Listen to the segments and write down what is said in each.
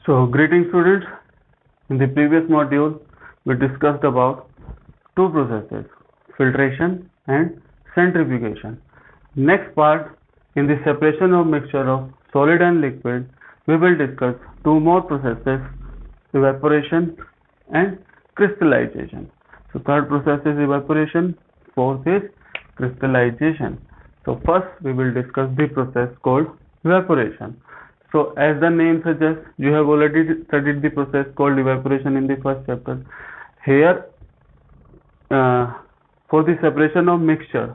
So, greeting students. In the previous module, we discussed about two processes, filtration and centrifugation. Next part, in the separation of mixture of solid and liquid, we will discuss two more processes, evaporation and crystallization. So, third process is evaporation, fourth is crystallization. So, first we will discuss the process called evaporation. So, as the name suggests, you have already studied the process called evaporation in the first chapter. Here, for the separation of mixture,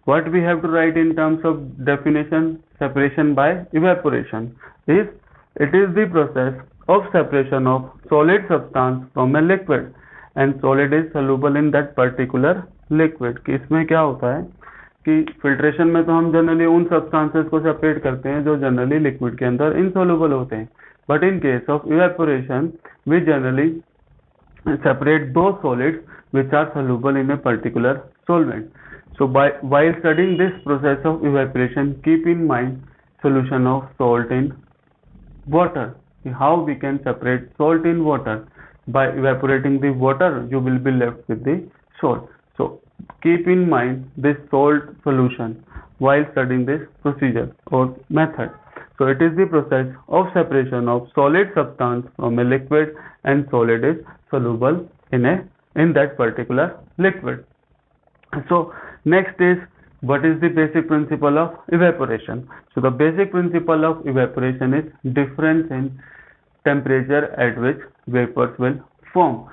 what we have to write in terms of definition, separation by evaporation is it is the process of separation of solid substance from a liquid and solid is soluble in that particular liquid. कि इसमें क्या होता है कि filtration में तो हम generally उन सब्सटेंसेस को सेपरेट करते हैं जो जनरली लिक्विड के अंदर इनसॉल्युबल होते हैं, but in case of evaporation we generally separate those solids which are soluble in a particular solvent. So while studying this process of evaporation, keep in mind solution of salt in water. How we can separate salt in water? By evaporating the water, you will be left with the salt. So keep in mind this salt solution while studying this procedure or method. So it is the process of separation of solid substance from a liquid and solid is soluble in that particular liquid. So next is what is the basic principle of evaporation. So the basic principle of evaporation is difference in temperature at which vapors will form.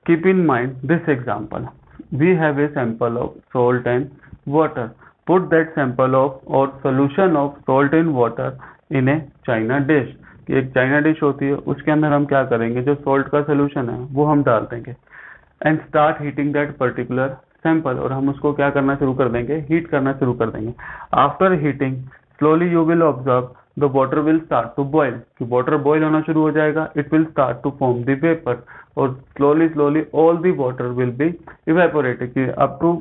Keep in mind this example. We have a sample of salt and water. Put that sample of or solution of salt in water in a china dish. कि एक China dish होती है, उसके अंदर हम क्या करेंगे, जो सॉल्ट का सोल्यूशन है वो हम डाल देंगे and start heating that particular sample, और हम उसको क्या करना शुरू कर देंगे, हीट करना शुरू कर देंगे. After heating slowly you will observe the water will start to boil, कि वाटर बॉयल होना शुरू हो जाएगा, it will start to form the vapour, और slowly slowly all the water will be evaporated, up to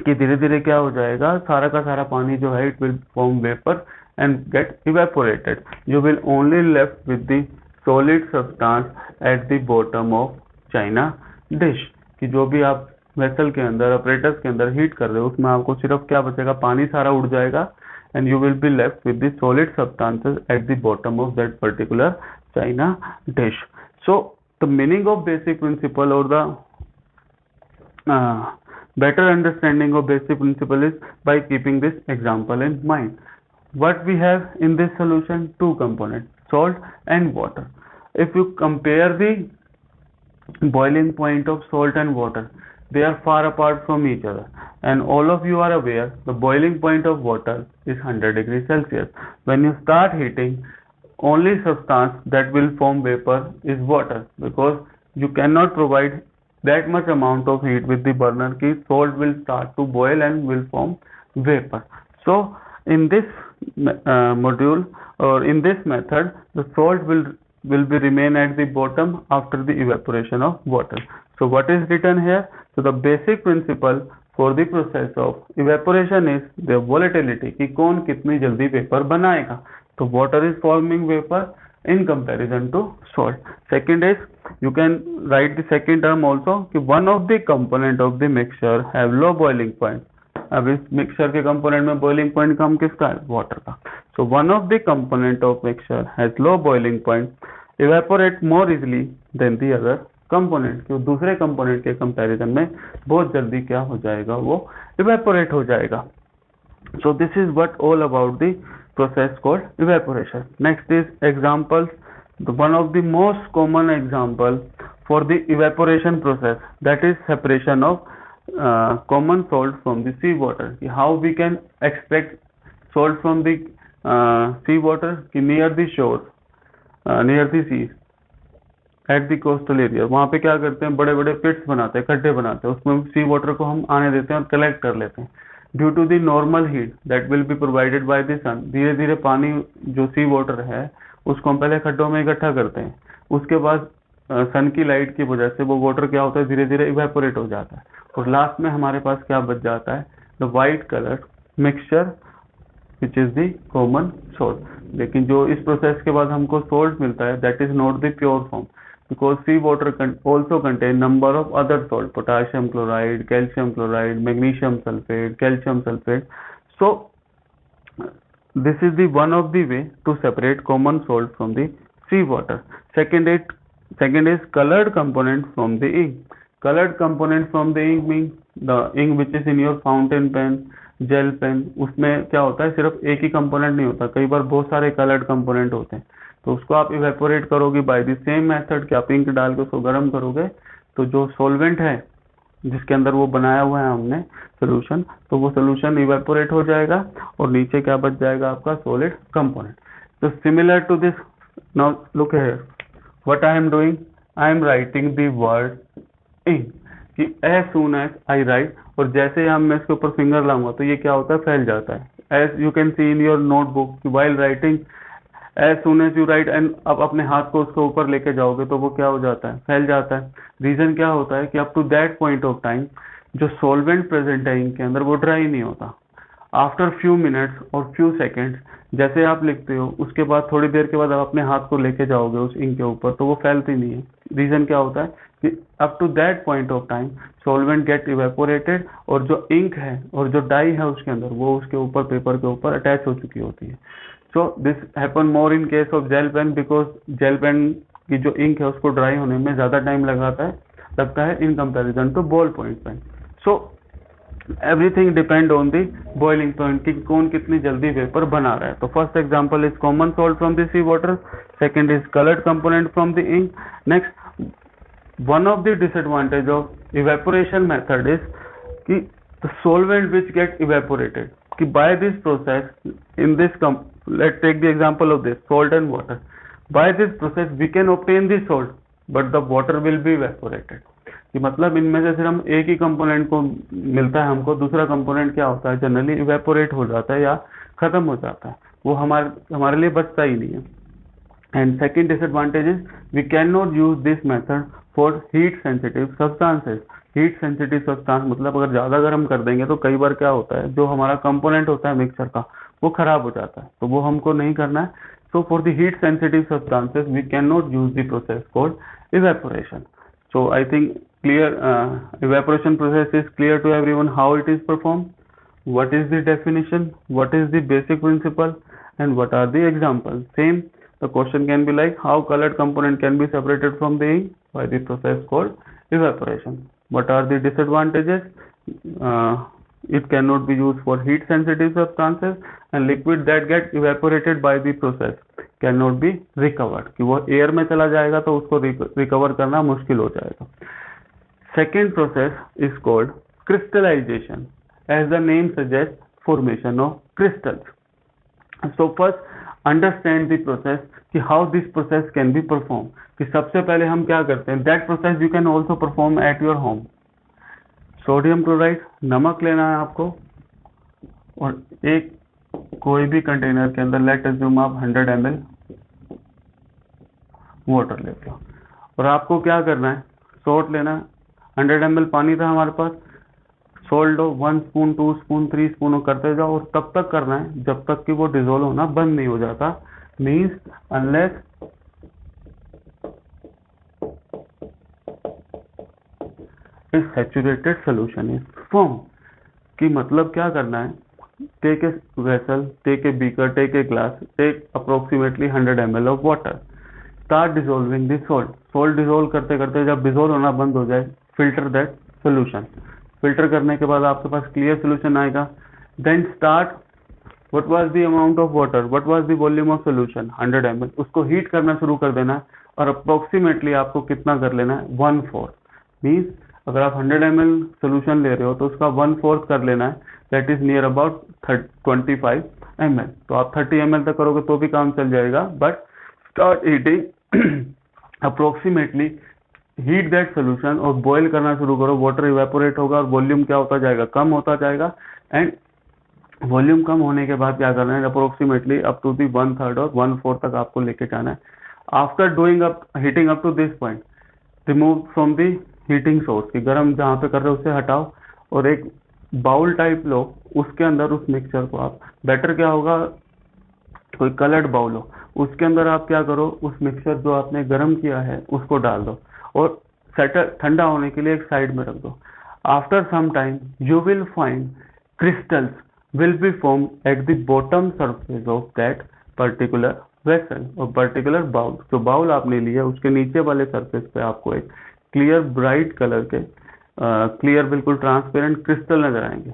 कि धीरे धीरे क्या हो जाएगा, सारा का सारा पानी जो है it will form vapour and get evaporated. You will only left with the solid substance at the bottom of china dish. कि जो भी आप वेसल के अंदर ऑपरेटर्स के अंदर हीट कर रहे हो उसमें आपको सिर्फ क्या बचेगा, पानी सारा उड़ जाएगा and you will be left with the solid substances at the bottom of that particular china dish. So the meaning of basic principle or the better understanding of basic principle is by keeping this example in mind. What we have in this solution, two components, salt and water. If you compare the boiling point of salt and water, they are far apart from each other, and all of you are aware the boiling point of water is 100 degrees Celsius. When you start heating, only substance that will form vapor is water, because you cannot provide that much amount of heat with the burner ki salt will start to boil and will form vapor. So in this module or in this method, the salt will be remain at the bottom after the evaporation of water. So what is written here? So the basic principle for the process of evaporation is the volatility, कि कौन कितनी जल्दी vapour बनाएगा. तो water is forming vapor in comparison to salt. Second is you can write the second term also कि one of the component of the mixture have low boiling point. अब इस mixture के कंपोनेंट में boiling point कम किसका है, water का. So one of the component of mixture has low boiling point, evaporate more easily than the other component, कि दूसरे component के कंपैरिजन में बहुत जल्दी क्या हो जाएगा, वो इवेपोरेट हो जाएगा. So this is what all about the process called evaporation. Next is examples. One of the most common example for the evaporation process, that is separation of common salt from the sea water. How we can extract salt from the sea water? Near the shores, near the seas, at the coastal area, वहाँ पे क्या करते हैं, बड़े बड़े पिट्स बनाते हैं, खड्डे बनाते हैं, उसमें सी वाटर को हम आने देते हैं और कलेक्ट कर लेते हैं. Due to the normal heat that will be provided by the sun, धीरे धीरे पानी जो सी वाटर है उसको हम पहले खड्डों में इकट्ठा करते हैं, उसके बाद सन की लाइट की वजह से वो वाटर क्या होता है, धीरे धीरे इवेपोरेट हो जाता है, और लास्ट में हमारे पास क्या बच जाता है, the white colour mixture which is the common salt. लेकिन जो इस प्रोसेस के बाद हमको सोल्ट मिलता है that is not the pure form, because sea water also contain number of other salt, potassium chloride, calcium chloride, magnesium sulfate, calcium sulfate. So this is the one of the way to separate common salt from the sea water. Second is colored component from the ink. Colored component from the ink means the ink which is in your fountain pen, gel pen. उसमें क्या होता है, सिर्फ एक ही component नहीं होता, कई बार बहुत सारे कलर्ड कंपोनेंट होते हैं. तो उसको आप इवेपोरेट करोगे बाय द सेम मेथड कि आप इंक डाल के उसको गर्म करोगे, तो जो सॉल्वेंट है जिसके अंदर वो बनाया हुआ है हमने सोल्यूशन, तो वो सोल्यूशन इवेपोरेट हो जाएगा और नीचे क्या बच जाएगा आपका सॉलिड कंपोनेंट. तो similar to this, now look here what I am doing, I am writing the word ink कि as soon as I write, और जैसे हम मैं इसके ऊपर फिंगर लाऊंगा तो ये क्या होता है, फैल जाता है. As you can see in your notebook while writing, as soon as you write and आप अपने हाथ को उसके ऊपर लेके जाओगे तो वो क्या हो जाता है, फैल जाता है. रीजन क्या होता है कि up to that point of time जो सॉल्वेंट प्रेजेंट है इंक के अंदर वो ड्राई नहीं होता. आफ्टर फ्यू मिनट्स और फ्यू सेकेंड्स जैसे आप लिखते हो उसके बाद थोड़ी देर के बाद आप अपने हाथ को लेके जाओगे उस इंक के ऊपर तो वो फैलती नहीं है. रीजन क्या होता है कि up to that point of time solvent get evaporated और जो इंक है और जो डाई है उसके अंदर वो उसके ऊपर पेपर के ऊपर अटैच हो चुकी होती है. So this happen more in case of gel pen, because gel pen की जो इंक है उसको ड्राई होने में ज्यादा टाइम लगता है in comparison to ball point pen. So everything depend on the boiling point कि कौन कितनी जल्दी वेपर बना रहा है. तो first example is common salt from the sea water, second is coloured component from the ink. Next, one of the disadvantage of evaporation method is कि the solvent which get evaporated कि by this process in this let's take the example of this salt and water. By this process we can obtain the salt but the water will be evaporated. कि मतलब इनमें से सिर्फ हम एक ही component को मिलता है हमको, दूसरा कंपोनेंट क्या होता है जनरली इवेपोरेट हो जाता है या खत्म हो जाता है, वो हमारे लिए बचता ही नहीं है. And second disadvantage is we cannot use this method for heat sensitive substances. Heat sensitive substance मतलब अगर ज़्यादा गर्म कर देंगे तो कई बार क्या होता है जो हमारा कंपोनेंट होता है मिक्सचर का वो खराब हो जाता है, तो वो हमको नहीं करना है. So for the heat sensitive substances we can not use the process called evaporation. So I think clear, evaporation process is clear to everyone how it is perform, what is the definition, what is the basic principle and what are the examples. Same, the question can be like how colored component can be separated from the ink by the process called evaporation. What are the disadvantages? It cannot be used for heat sensitive substances and liquid that get evaporated by the process cannot be recovered कि वो air में चला जाएगा तो उसको recover करना मुश्किल हो जाएगा. Second process is called crystallization. As the name suggests, formation of crystals. So first understand the process कि how this process can be performed. कि सबसे पहले हम क्या करते हैं, that process you can also perform at your home. Sodium chloride, नमक लेना है आपको और एक कोई भी कंटेनर के अंदर लेट अज्यूम आप 100 ml वाटर लेते हो और आपको क्या करना है, सोल्ट लेना है. 100 ml पानी था हमारे पास, सोल्ट लो 1 स्पून 2 स्पून 3 स्पून करते जाओ और तब तक करना है जब तक कि वो डिजोल्व होना बंद नहीं हो जाता. मीन्स अनलेस इस सैचुरेटेड सोल्यूशन इज फॉर्म. कि मतलब क्या करना है, take a vessel, take a beaker, take a glass, take approximately 100 ml of water, start dissolving the salt. Salt dissolve करते करते जब डिजोल्व होना बंद हो जाए फिल्टर दैट सोल्यूशन. फिल्टर करने के बाद आपके पास क्लियर सोल्यूशन आएगा. Then start, what was the amount of water, what was the volume of solution 100 ml, उसको हीट करना शुरू कर देना है और अप्रोक्सीमेटली आपको कितना कर लेना है 1/4. मीन्स अगर आप 100 ml सोल्यूशन ले रहे हो तो उसका 1/4 कर लेना है, that is near about 25 ml. तो आप 30 ml तक करोगे तो भी काम चल जाएगा, but start heating approximately, heat that solution और बॉईल करना शुरू करो. वाटर इवेपोरेट होगा और वॉल्यूम क्या होता जाएगा, कम होता जाएगा. एंड वॉल्यूम कम होने के बाद क्या करना है, अप्रोक्सीमेटली अप टू दी 1/3 और 1/4 तक आपको लेके जाना है. After doing up heating up to this point, remove from the heating source, कि गर्म जहाँ पे कर रहे हो उससे हटाओ और एक बाउल टाइप लो, उसके अंदर उस मिक्सचर को आप, बेटर क्या होगा, कोई कलर्ड बाउल हो, उसके अंदर आप क्या करो, उस मिक्सचर जो आपने गर्म किया है उसको डाल दो और सेटल ठंडा होने के लिए एक साइड में रख दो. After some time you will find crystals will be formed at the bottom surface of that particular vessel और particular bowl. जो बाउल आपने लिया उसके नीचे वाले सरफेस पे आपको एक क्लियर ब्राइट कलर के क्लियर बिल्कुल ट्रांसपेरेंट क्रिस्टल नजर आएंगे.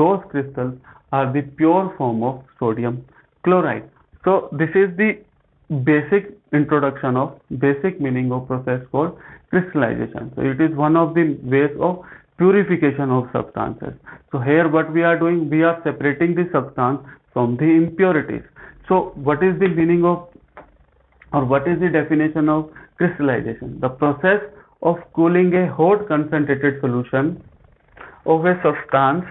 Those crystals are the pure form of sodium chloride. So this is the basic introduction of basic meaning of process called crystallization. So it is one of the ways of purification of substances. So here what we are doing, we are separating the substance from the impurities. So what is the meaning of, or what is the definition of crystallization? The process of cooling a hot concentrated solution of a substance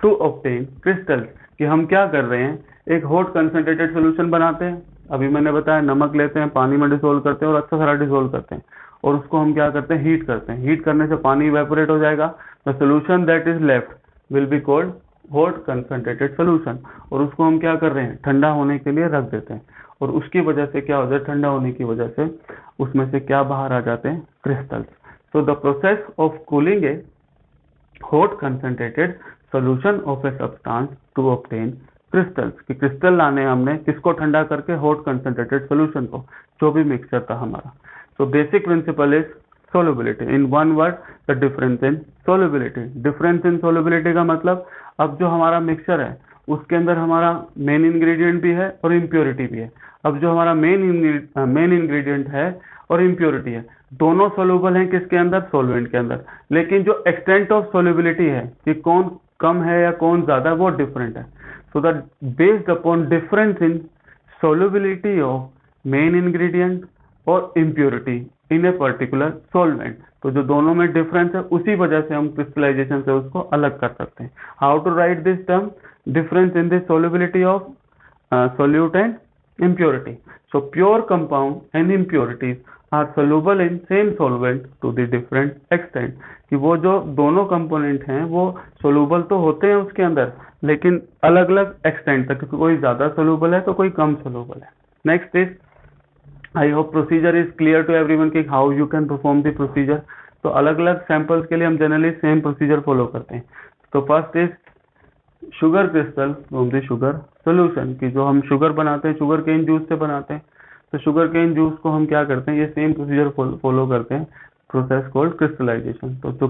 to obtain crystals. कि हम क्या कर रहे हैं, एक hot concentrated solution बनाते हैं. अभी मैंने बताया नमक लेते हैं, पानी में डिसोल्व करते हैं और अच्छा सारा डिसोल्व करते हैं और उसको हम क्या करते हैं, हीट करते हैं. हीट करने से पानी इवेपोरेट हो जाएगा. The solution that is left will be called hot concentrated solution. और उसको हम क्या कर रहे हैं, ठंडा होने के लिए रख देते हैं और उसकी वजह से क्या हो जाए, ठंडा होने की वजह से उसमें से क्या बाहर आ जाते हैं, crystals. So the process of cooling A hot concentrated solution of a substance to obtain crystals. कि क्रिस्टल लाने हमने किसको ठंडा करके, hot concentrated solution को, जो भी मिक्सचर था हमारा. So basic principle is solubility. In one word, the difference in solubility. Difference in solubility का मतलब, अब जो हमारा मिक्सचर है उसके अंदर हमारा मेन इंग्रेडिएंट भी है और इम्प्योरिटी भी है. अब जो हमारा मेन इंग्रेडिएंट है और इम्प्योरिटी है, दोनों सोल्यूबल हैं किसके अंदर, सॉल्वेंट के अंदर. लेकिन जो एक्सटेंट ऑफ सोल्युबिलिटी है कि कौन कम है या कौन ज्यादा, वो डिफरेंट है. So that based upon difference in solubility of main ingredient और impurity in a particular solvent, तो जो दोनों में डिफरेंस है उसी वजह से हम क्रिस्टलाइजेशन से उसको अलग कर सकते हैं. How to write this term, difference in the solubility of solute and impurity. So pure compound and impurities are soluble in same solvent to the different extent. कि वो जो दोनों कंपोनेंट हैं वो सोलूबल तो होते हैं उसके अंदर, लेकिन अलग अलग एक्सटेंट तक, कोई ज्यादा सोलूबल है तो कोई कम सोलूबल है. Next is, I hope procedure is clear to everyone कि how you can perform the procedure. तो अलग अलग सैंपल्स के लिए हम जनरली सेम प्रोसीजर फॉलो करते हैं. तो first is sugar crystal from the sugar solution, कि जो हम शुगर बनाते हैं शुगर केन जूस से बनाते हैं. तो शुगर केन जूस को हम क्या करते हैं, ये सेम प्रोसीजर फॉलो करते हैं, प्रोसेस कॉल्ड क्रिस्टलाइजेशन. तो जो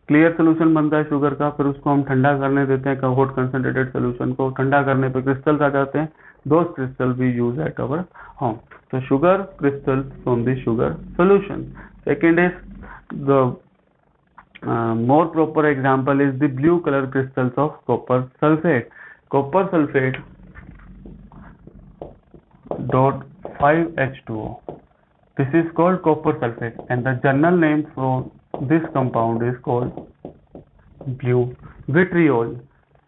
क्लियर सोल्यूशन बनता है शुगर का, फिर उसको हम ठंडा करने देते हैं, हॉट कंसंट्रेटेड सोल्यूशन को ठंडा करने पे क्रिस्टल्स आ जाते हैं. Those crystal we use at our home. तो sugar crystal from the sugar solution. Second is the more proper example is the blue color crystals of copper sulfate. Copper sulfate dot 5H2O. This is called copper sulfate, and the general name for this compound is called blue vitriol.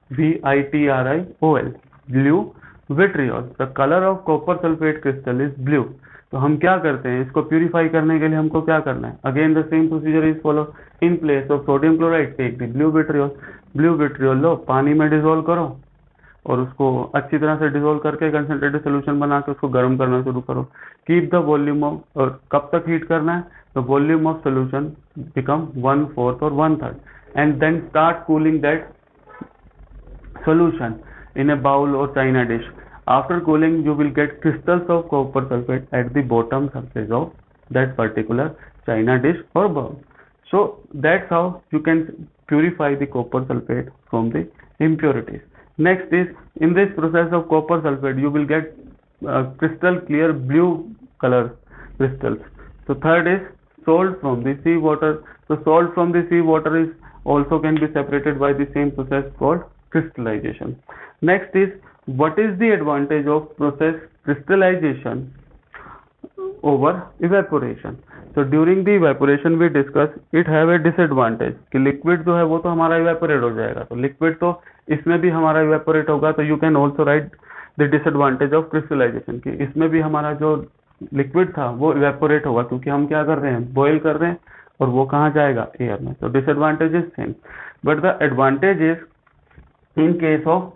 VITRIOL. Blue vitriol. The color of copper sulfate crystal is blue. तो हम क्या करते हैं, इसको purify करने के लिए हमको क्या करना है, again the same procedure is follow. In place of sodium chloride take the blue vitriol. Blue vitriol लो, पानी में डिसोल्व करो और उसको अच्छी तरह से डिसोल्व करके कंसंट्रेटेड सोल्यूशन बना के उसको गर्म करना शुरू करो. कीप द वॉल्यूम ऑफ, और कब तक हीट करना है, the volume of solution become 1/4 और 1/3, and then start cooling that solution in a bowl or china dish. After cooling, you will get crystals of copper sulfate at the bottom surface of that particular china dish or bowl. So that's how you can purify the copper sulfate from the impurities. Next is, in this process of copper sulfate, you will get crystal clear blue color crystals. So third is salt from the sea water. So salt from the sea water is also can be separated by the same process called crystallization. Next is, what is the advantage of process crystallization over evaporation? So during the evaporation we discuss it have a disadvantage कि liquid जो है वो तो हमारा evaporate हो जाएगा. तो liquid तो इसमें भी हमारा evaporate होगा. तो you can also write the disadvantage of crystallization कि इसमें भी हमारा जो liquid था वो evaporate होगा, क्योंकि हम क्या कर रहे हैं, boil कर रहे हैं और वो कहाँ जाएगा, एयर में. तो disadvantage is same. but the advantage is in case of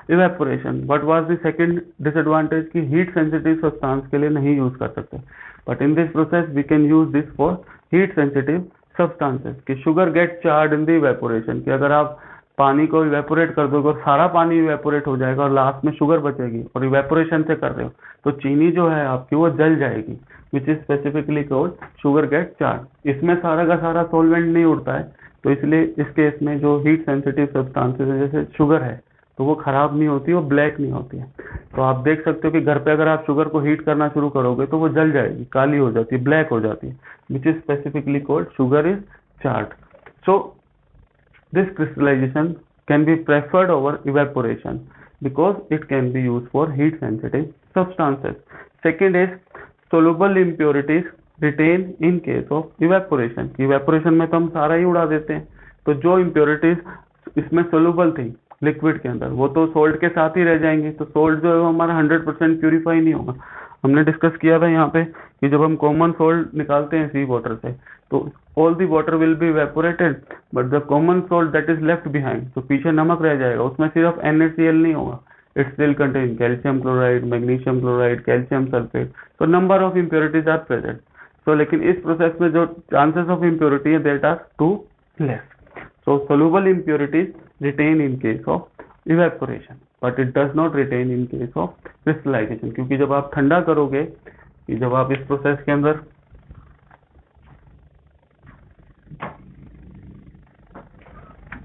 evaporation. What was the second disadvantage? कि heat sensitive substance के लिए नहीं use कर सकते, but in this process we can use this for heat sensitive substances. कि sugar get charred in the evaporation, कि अगर आप पानी को इवेपोरेट कर दोगे और सारा पानी इवेपोरेट हो जाएगा और लास्ट में शुगर बचेगी और इवेपोरेशन से कर रहे हो तो चीनी जो है आपकी वो जल जाएगी, which is specifically called sugar get charred. इसमें सारा का सारा सॉल्वेंट नहीं उड़ता है, तो इसलिए इस केस में जो हीट सेंसिटिव सब्सटेंसेस है जैसे शुगर है तो वो खराब नहीं होती, वो ब्लैक नहीं होती है। तो आप देख सकते हो कि घर पे अगर आप शुगर को हीट करना शुरू करोगे तो वो जल जाएगी, काली हो जाती है, ब्लैक हो जाती है, which is specifically called sugar is charred. So this crystallization can be preferred over evaporation because it can be used for heat sensitive substances. Second is soluble impurities retain in case of evaporation. evaporation में तो हम सारा ही उड़ा देते हैं, तो जो impurities इसमें soluble थी लिक्विड के अंदर वो तो सोल्ट के साथ ही रह जाएंगी, तो सोल्ट जो है वो हमारा 100% प्यूरिफाई नहीं होगा। हमने डिस्कस किया था यहाँ पे कि जब हम कॉमन सोल्ट निकालते हैं सी वाटर से तो all the water will be evaporated but the common salt that is left behind, तो पीछे नमक रह जाएगा, उसमें सिर्फ NaCl नहीं होगा, it still contain calcium chloride, magnesium chloride, calcium sulphate, तो number of impurities are present. So लेकिन इस प्रोसेस में जो चांसेस ऑफ इम्प्योरिटी है that are too less. So soluble impurities retain in case of evaporation but it does not retain in case of crystallisation, क्योंकि जब आप ठंडा करोगे कि जब आप इस प्रोसेस के अंदर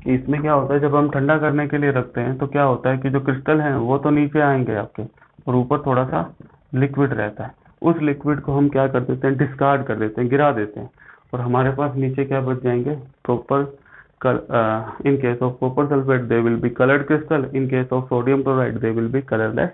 इसमें क्या होता है, जब हम ठंडा करने के लिए रखते हैं तो क्या होता है कि जो क्रिस्टल हैं वो तो नीचे आएंगे आपके और ऊपर थोड़ा सा लिक्विड रहता है, उस लिक्विड को हम क्या कर देते हैं, डिस्कार्ड कर देते हैं, गिरा देते हैं, और हमारे पास नीचे क्या बच जाएंगे, proper in case of copper sulfate they will be colored crystal, in case of sodium chloride they will be colorless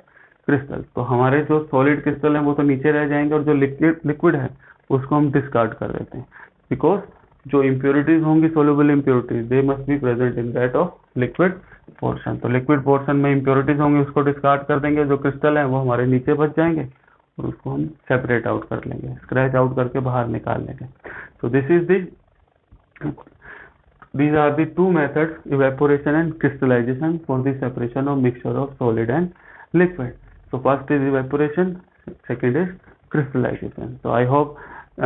crystal। तो हमारे जो सॉलिड क्रिस्टल हैं वो तो नीचे रह जाएंगे और जो लिक्विड है उसको हम डिस्कार्ड कर देते हैं, बिकॉज जो इम्प्योरिटीज होंगी soluble impurities they must be present in that of liquid portion. तो लिक्विड पोर्शन में इम्प्योरिटीज होंगी उसको डिस्कार्ड कर देंगे, जो क्रिस्टल है वो हमारे नीचे बच जाएंगे और उसको हम सेपरेट आउट कर लेंगे, स्क्रैच आउट करके बाहर निकाल लेंगे। तो this is these are the two methods, evaporation and crystallization, for the separation of mixture of solid and liquid. So first is evaporation, second is crystallization. So I hope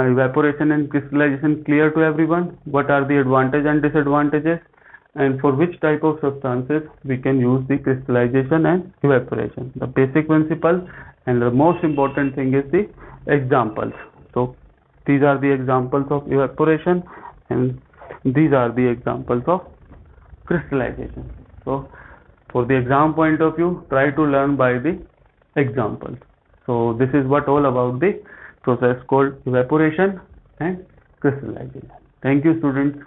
evaporation and crystallization clear to everyone. What are the advantages and disadvantages, and for which type of substances we can use the crystallization and evaporation. The basic principle and the most important thing is the examples. So these are the examples of evaporation and these are the examples of crystallization. So for the exam point of view, try to learn by the examples. So this is what all about the process called evaporation and crystallization. Thank you students.